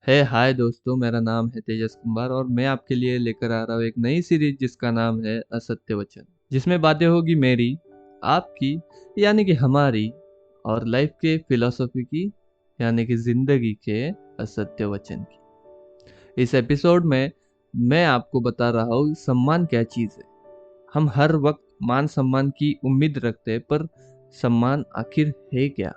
हाय दोस्तों, मेरा नाम है तेजस कुमार और मैं आपके लिए लेकर आ रहा हूँ एक नई सीरीज जिसका नाम है असत्य वचन। जिसमें बातें होगी मेरी, आपकी, यानी कि हमारी, और लाइफ के फिलोसफी की, यानी कि जिंदगी के असत्य वचन की। इस एपिसोड में मैं आपको बता रहा हूँ सम्मान क्या चीज़ है। हम हर वक्त मान सम्मान की उम्मीद रखते हैं, पर सम्मान आखिर है क्या?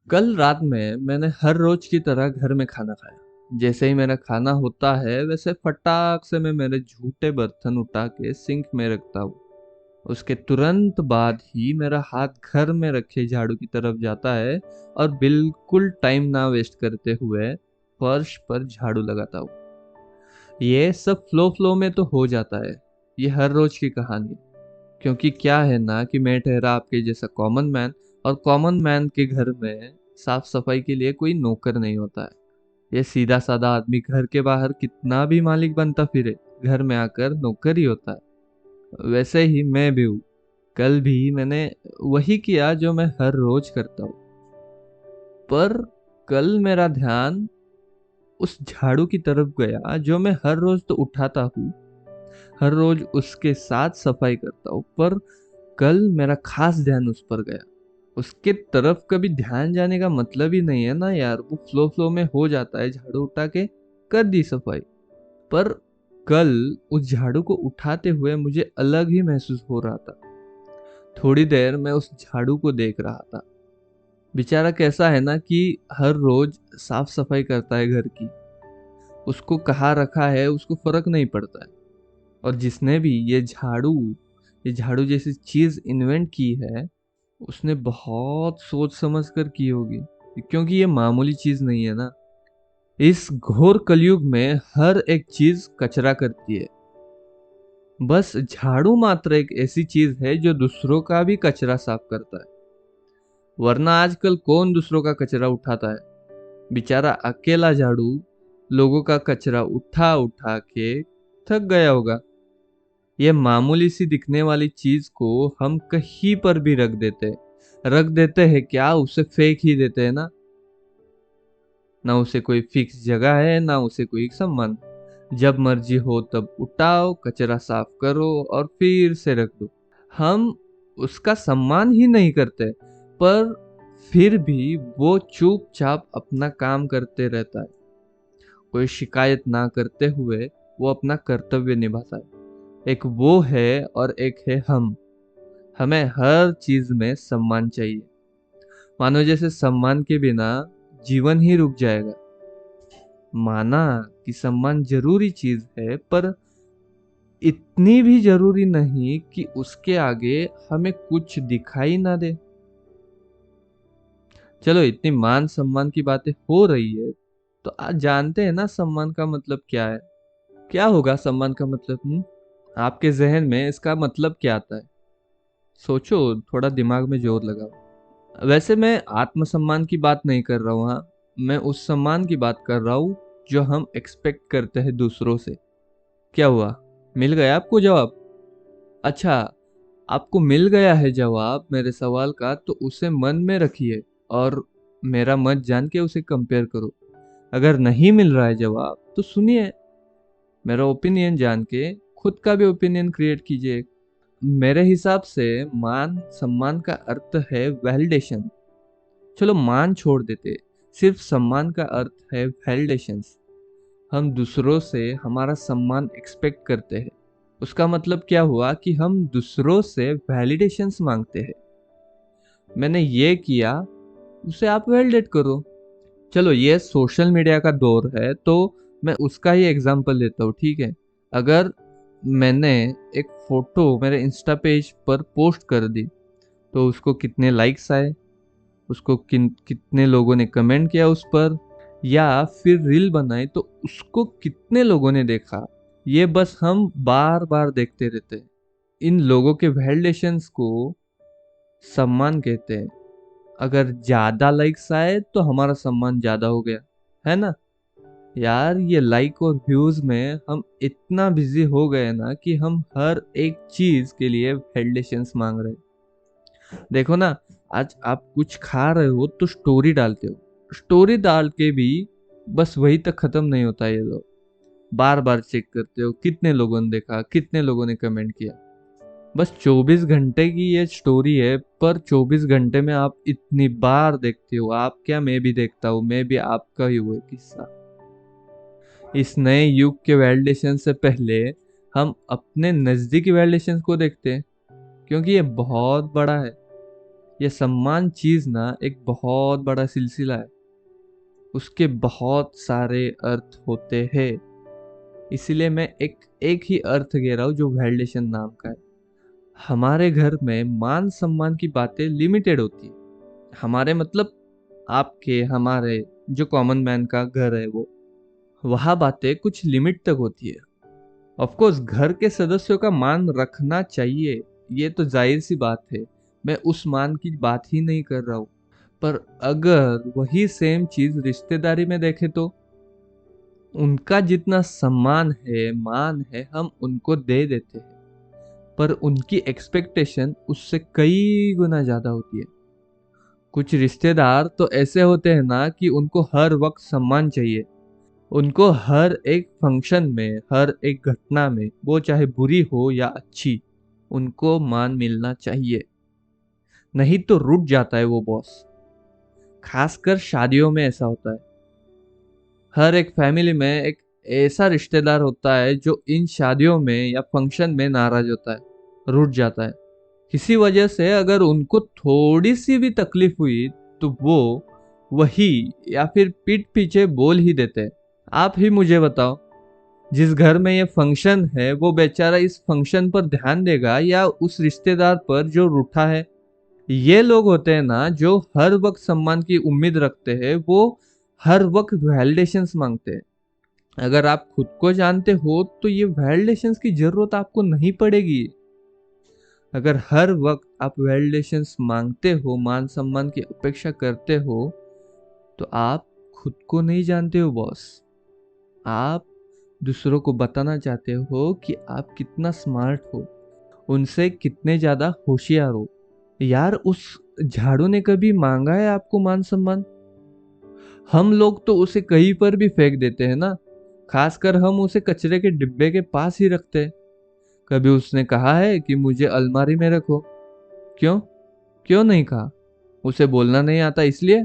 कल रात में मैंने हर रोज की तरह घर में खाना खाया। जैसे ही मेरा खाना होता है वैसे फटाक से मैं मेरे झूठे बर्तन उठा के सिंक में रखता हूँ। उसके तुरंत बाद ही मेरा हाथ घर में रखे झाड़ू की तरफ जाता है और बिल्कुल टाइम ना वेस्ट करते हुए फर्श पर झाड़ू लगाता हूँ। ये सब फ्लो फ्लो में तो हो जाता है। ये हर रोज की कहानी है। क्योंकि क्या है ना कि मैं ठहरा आपके जैसा कॉमन मैन, और कॉमन मैन के घर में साफ सफाई के लिए कोई नौकर नहीं होता है। ये सीधा साधा आदमी घर के बाहर कितना भी मालिक बनता फिरे, घर में आकर नौकर ही होता है। वैसे ही मैं भी हूँ। कल भी मैंने वही किया जो मैं हर रोज करता हूँ। पर कल मेरा ध्यान उस झाड़ू की तरफ गया जो मैं हर रोज तो उठाता हूँ, हर रोज उसके साथ सफाई करता हूँ, पर कल मेरा खास ध्यान उस पर गया। उसके तरफ कभी ध्यान जाने का मतलब ही नहीं है ना यार, वो फ्लो फ्लो में हो जाता है, झाड़ू उठा के कर दी सफाई। पर कल उस झाड़ू को उठाते हुए मुझे अलग ही महसूस हो रहा था। थोड़ी देर मैं उस झाड़ू को देख रहा था। बेचारा कैसा है ना कि हर रोज साफ सफाई करता है घर की। उसको कहाँ रखा है उसको फर्क नहीं पड़ता है। और जिसने भी ये झाड़ू जैसी चीज इन्वेंट की है, उसने बहुत सोच समझ कर की होगी। क्योंकि ये मामूली चीज नहीं है ना। इस घोर कलयुग में हर एक चीज कचरा करती है। बस झाड़ू मात्र एक ऐसी चीज है जो दूसरों का भी कचरा साफ करता है। वरना आजकल कौन दूसरों का कचरा उठाता है? बेचारा अकेला झाड़ू लोगों का कचरा उठा उठा के थक गया होगा। ये मामूली सी दिखने वाली चीज को हम कहीं पर भी रख देते हैं क्या, उसे फेंक ही देते हैं ना। ना उसे कोई फिक्स जगह है, ना उसे कोई सम्मान। जब मर्जी हो तब उठाओ, कचरा साफ करो और फिर से रख दो। हम उसका सम्मान ही नहीं करते, पर फिर भी वो चुपचाप अपना काम करते रहता है। कोई शिकायत ना करते हुए वो अपना कर्तव्य निभाता है। एक वो है और एक है हम। हमें हर चीज में सम्मान चाहिए। मानो जैसे सम्मान के बिना जीवन ही रुक जाएगा। माना कि सम्मान जरूरी चीज है, पर इतनी भी जरूरी नहीं कि उसके आगे हमें कुछ दिखाई ना दे। चलो, इतनी मान सम्मान की बातें हो रही है तो आज जानते हैं ना सम्मान का मतलब क्या है। क्या होगा सम्मान का मतलब? आपके जहन में इसका मतलब क्या आता है? सोचो, थोड़ा दिमाग में जोर लगाओ। वैसे मैं आत्मसम्मान की बात नहीं कर रहा हूँ, हाँ। मैं उस सम्मान की बात कर रहा हूँ जो हम एक्सपेक्ट करते हैं दूसरों से। क्या हुआ? मिल गया आपको जवाब? अच्छा, आपको मिल गया है जवाब मेरे सवाल का, तो उसे मन में रखिए और मेरा मत जान के उसे कंपेयर करो। अगर नहीं मिल रहा है जवाब तो सुनिए, मेरा ओपिनियन जान के खुद का भी ओपिनियन क्रिएट कीजिए। मेरे हिसाब से मान सम्मान का अर्थ है वैलिडेशन। चलो, मान छोड़ देते, सिर्फ सम्मान का अर्थ है वैलिडेशन। हम दूसरों से हमारा सम्मान एक्सपेक्ट करते हैं। उसका मतलब क्या हुआ कि हम दूसरों से वैलिडेशंस मांगते हैं। मैंने ये किया, उसे आप वैलिडेट करो। चलो, ये सोशल मीडिया का दौर है तो मैं उसका ही एग्जांपल लेता हूँ, ठीक है। अगर मैंने एक फोटो मेरे इंस्टा पेज पर पोस्ट कर दी तो उसको कितने लाइक्स आए, उसको कितने लोगों ने कमेंट किया उस पर, या फिर रील बनाई तो उसको कितने लोगों ने देखा, ये बस हम बार बार देखते रहते हैं। इन लोगों के वैलिडेशंस को सम्मान कहते हैं। अगर ज्यादा लाइक्स आए तो हमारा सम्मान ज्यादा हो गया, है ना। यार, ये लाइक और व्यूज में हम इतना बिजी हो गए ना कि हम हर एक चीज के लिए वैलिडेशंस मांग रहे हैं। देखो ना, आज आप कुछ खा रहे हो तो स्टोरी डालते हो, स्टोरी डाल के भी बस वही तक खत्म नहीं होता। ये लोग बार बार चेक करते हो कितने लोगों ने देखा, कितने लोगों ने कमेंट किया। बस 24 घंटे की ये स्टोरी है, पर 24 घंटे में आप इतनी बार देखते हो। आप क्या, मैं भी देखता हूँ, मैं भी आपका ही हुआ किस्सा। इस नए युग के वैलिडेशन से पहले हम अपने नजदीकी वैलिडेशन को देखते हैं, क्योंकि ये बहुत बड़ा है। ये सम्मान चीज ना एक बहुत बड़ा सिलसिला है, उसके बहुत सारे अर्थ होते हैं। इसीलिए मैं एक एक ही अर्थ कह रहा हूँ जो वैलिडेशन नाम का है। हमारे घर में मान सम्मान की बातें लिमिटेड होती है। हमारे मतलब आपके, हमारे, जो कॉमन मैन का घर है वो, वहाँ बातें कुछ लिमिट तक होती है। ऑफ कोर्स घर के सदस्यों का मान रखना चाहिए, ये तो जाहिर सी बात है। मैं उस मान की बात ही नहीं कर रहा हूँ। पर अगर वही सेम चीज रिश्तेदारी में देखें तो उनका जितना सम्मान है, मान है, हम उनको दे देते हैं, पर उनकी एक्सपेक्टेशन उससे कई गुना ज्यादा होती है। कुछ रिश्तेदार तो ऐसे होते हैं ना कि उनको हर वक्त सम्मान चाहिए। उनको हर एक फंक्शन में, हर एक घटना में, वो चाहे बुरी हो या अच्छी, उनको मान मिलना चाहिए, नहीं तो रुठ जाता है वो बॉस। खासकर शादियों में ऐसा होता है। हर एक फैमिली में एक ऐसा रिश्तेदार होता है जो इन शादियों में या फंक्शन में नाराज होता है, रुठ जाता है। किसी वजह से अगर उनको थोड़ी सी भी तकलीफ हुई तो वो वही या फिर पीठ पीछे बोल ही देते हैं। आप ही मुझे बताओ, जिस घर में ये फंक्शन है वो बेचारा इस फंक्शन पर ध्यान देगा या उस रिश्तेदार पर जो रूठा है? ये लोग होते हैं ना जो हर वक्त सम्मान की उम्मीद रखते हैं, वो हर वक्त वैलिडेशंस मांगते हैं। अगर आप खुद को जानते हो तो ये वैलिडेशंस की जरूरत आपको नहीं पड़ेगी। अगर हर वक्त आप वैलिडेशंस मांगते हो, मान सम्मान की अपेक्षा करते हो, तो आप खुद को नहीं जानते हो बॉस। आप दूसरों को बताना चाहते हो कि आप कितना स्मार्ट हो, उनसे कितने ज्यादा होशियार हो। यार, उस झाड़ू ने कभी मांगा है आपको मान सम्मान? हम लोग तो उसे कहीं पर भी फेंक देते हैं ना। खासकर हम उसे कचरे के डिब्बे के पास ही रखते हैं। कभी उसने कहा है कि मुझे अलमारी में रखो? क्यों? क्यों नहीं कहा? उसे बोलना नहीं आता इसलिए?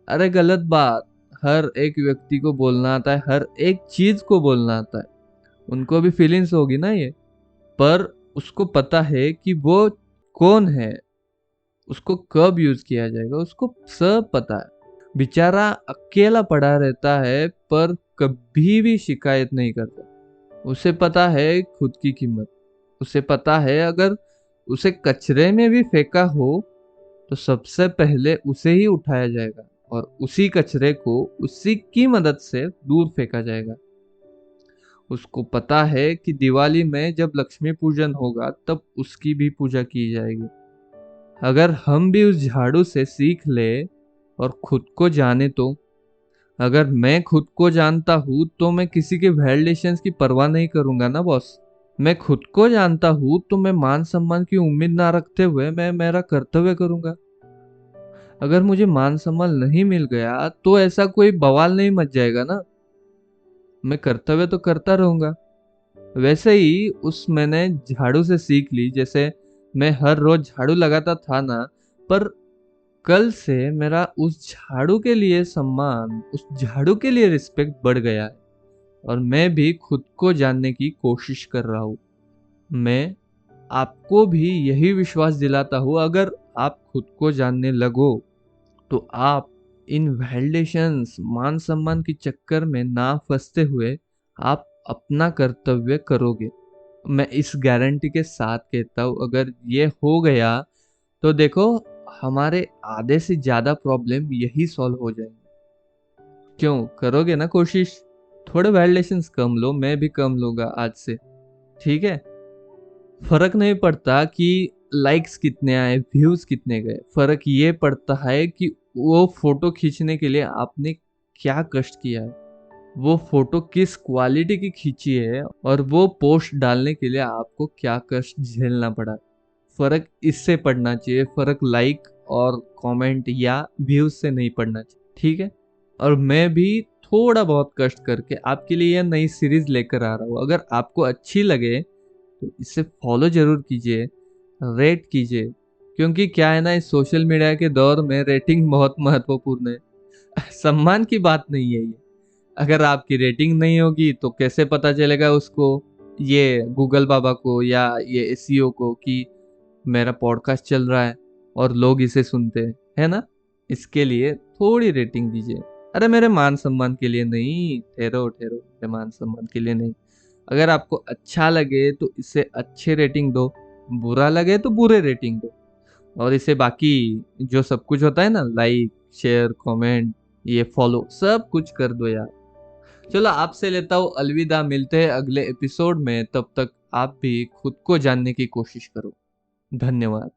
अरे गलत बात। हर एक व्यक्ति को बोलना आता है, हर एक चीज को बोलना आता है। उनको भी फीलिंग्स होगी ना ये। पर उसको पता है कि वो कौन है, उसको कब यूज किया जाएगा, उसको सब पता है। बेचारा अकेला पड़ा रहता है पर कभी भी शिकायत नहीं करता। उसे पता है खुद की कीमत। उसे पता है अगर उसे कचरे में भी फेंका हो तो सबसे पहले उसे ही उठाया जाएगा और उसी कचरे को उसी की मदद से दूर फेंका जाएगा। उसको पता है कि दिवाली में जब लक्ष्मी पूजन होगा तब उसकी भी पूजा की जाएगी। अगर हम भी उस झाड़ू से सीख ले और खुद को जाने तो, अगर मैं खुद को जानता हूँ तो मैं किसी के वैलिडेशंस की परवाह नहीं करूंगा ना बॉस। मैं खुद को जानता हूँ तो मैं मान सम्मान की उम्मीद ना रखते हुए मैं मेरा कर्तव्य करूंगा। अगर मुझे मान सम्मान नहीं मिल गया तो ऐसा कोई बवाल नहीं मच जाएगा ना। मैं कर्तव्य तो करता रहूंगा। वैसे ही उस मैंने झाड़ू से सीख ली। जैसे मैं हर रोज झाड़ू लगाता था ना, पर कल से मेरा उस झाड़ू के लिए सम्मान, उस झाड़ू के लिए रिस्पेक्ट बढ़ गया है। और मैं भी खुद को जानने की कोशिश कर रहा हूँ। मैं आपको भी यही विश्वास दिलाता हूँ, अगर आप खुद को जानने लगो तो आप इन वैलिडेशंस, मान सम्मान के चक्कर में ना फंसते हुए आप अपना कर्तव्य करोगे। मैं इस गारंटी के साथ कहता हूँ, अगर ये हो गया तो देखो, हमारे आधे से ज्यादा प्रॉब्लम यही सॉल्व हो जाएंगे। क्यों, करोगे ना कोशिश? थोड़े वैलिडेशंस कम लो, मैं भी कम लूंगा आज से, ठीक है? फर्क नहीं पड़ता कि लाइक्स कितने आए, व्यूज कितने गए। फर्क ये पड़ता है कि वो फोटो खींचने के लिए आपने क्या कष्ट किया है, वो फोटो किस क्वालिटी की खींची है, और वो पोस्ट डालने के लिए आपको क्या कष्ट झेलना पड़ा। फर्क इससे पड़ना चाहिए, फर्क लाइक और कमेंट या व्यूज से नहीं पढ़ना चाहिए, ठीक है। और मैं भी थोड़ा बहुत कष्ट करके आपके लिए यह नई सीरीज लेकर आ रहा हूँ। अगर आपको अच्छी लगे तो इसे फॉलो जरूर कीजिए, रेट कीजिए, क्योंकि क्या है ना, इस सोशल मीडिया के दौर में रेटिंग बहुत महत्वपूर्ण है। सम्मान की बात नहीं है ये। अगर आपकी रेटिंग नहीं होगी तो कैसे पता चलेगा उसको, ये गूगल बाबा को या ये एसईओ को, कि मेरा पॉडकास्ट चल रहा है और लोग इसे सुनते हैं, है ना। इसके लिए थोड़ी रेटिंग दीजिए। अरे मेरे मान सम्मान के लिए नहीं, ठहरो ठहरो, मेरे मान सम्मान के लिए नहीं। अगर आपको अच्छा लगे तो इसे अच्छे रेटिंग दो, बुरा लगे तो बुरे रेटिंग दो। और इसे बाकी जो सब कुछ होता है ना, लाइक शेयर कमेंट ये फॉलो सब कुछ कर दो यार। चलो आपसे लेता हूँ अलविदा, मिलते हैं अगले एपिसोड में। तब तक आप भी खुद को जानने की कोशिश करो। धन्यवाद।